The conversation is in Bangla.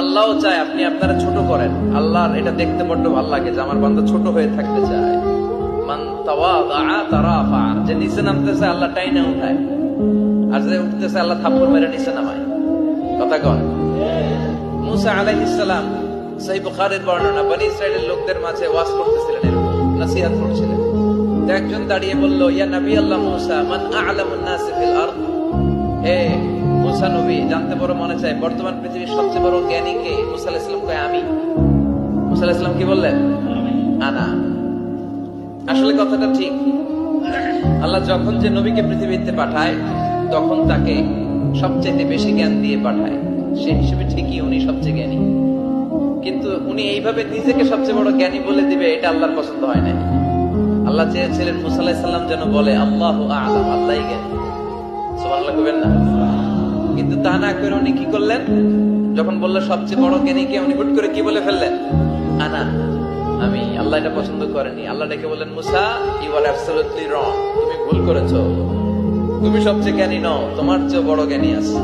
আল্লাহও চায় আপনি আপনারা ছোট করেন। আল্লাহর এটা দেখতে বড্ড ভালো লাগে যে আমার বান্দা ছোট হয়ে থাকতে চায়। মান তাওয়াদা তারাফা, যে নিচে নামতেছে আল্লাহ টাইনা উঠায়, আর যে উঠতেছে আল্লাহ থাপ্পড় মেরে নিচে নামায়। কথা কন। মুসা আলাইহিস সালাম সহিহ বুখারীর বর্ণনা, বনী ইসরাইলের লোকদের মাঝে ওয়াজ করতেছিলেন, এরকম নসিহত করছিলেন। তো একজন দাঁড়িয়ে বলল, ইয়া নবী আল্লাহ মুসা, মান আ'লামুন নাস ফিল আরদ। হে মুসা নবী, জানতে বড় মনে চায় বর্তমান পৃথিবীর সবচেয়ে বড় জ্ঞানী কে? মুসা আলাইহিস সালাম কয় আমি। মুসা আলাইহিস সালাম কি বললেন? আনা। আসলে কথাটা ঠিক। আল্লাহ যখন যে নবীকে পৃথিবীতে পাঠায় তখন তাকে সবচেয়ে বেশি জ্ঞান দিয়ে পাঠায়, সে হিসেবে ঠিকই উনি সবচেয়ে জ্ঞানী। কিন্তু উনি এইভাবে নিজেকে সবচেয়ে বড় জ্ঞানী বলে দিবে, এটা আল্লাহর পছন্দ হয় না। আল্লাহ চেয়েছিলেন মুসা আলাইহিস সালাম যেন বলে আল্লাহু আ'লাম, আল্লাহই জ্ঞানী। সুবহানাল্লাহ কইবেন না? কিন্তু তা না করে উনি কি করলেন? যখন বললো সবচেয়ে বড় জ্ঞানী কে, উনি হুট করে কি বলে ফেললেন? আনা, আমি। আল্লাহ এটা পছন্দ করেনি। আল্লাহ ডেকে বললেন, মুসা, ইউ আর অ্যাবসলিউটলি রং, তুমি ভুল করেছো। তুমি সবচেয়ে জ্ঞানী নও, তোমার চেয়ে বড় জ্ঞানী আছে।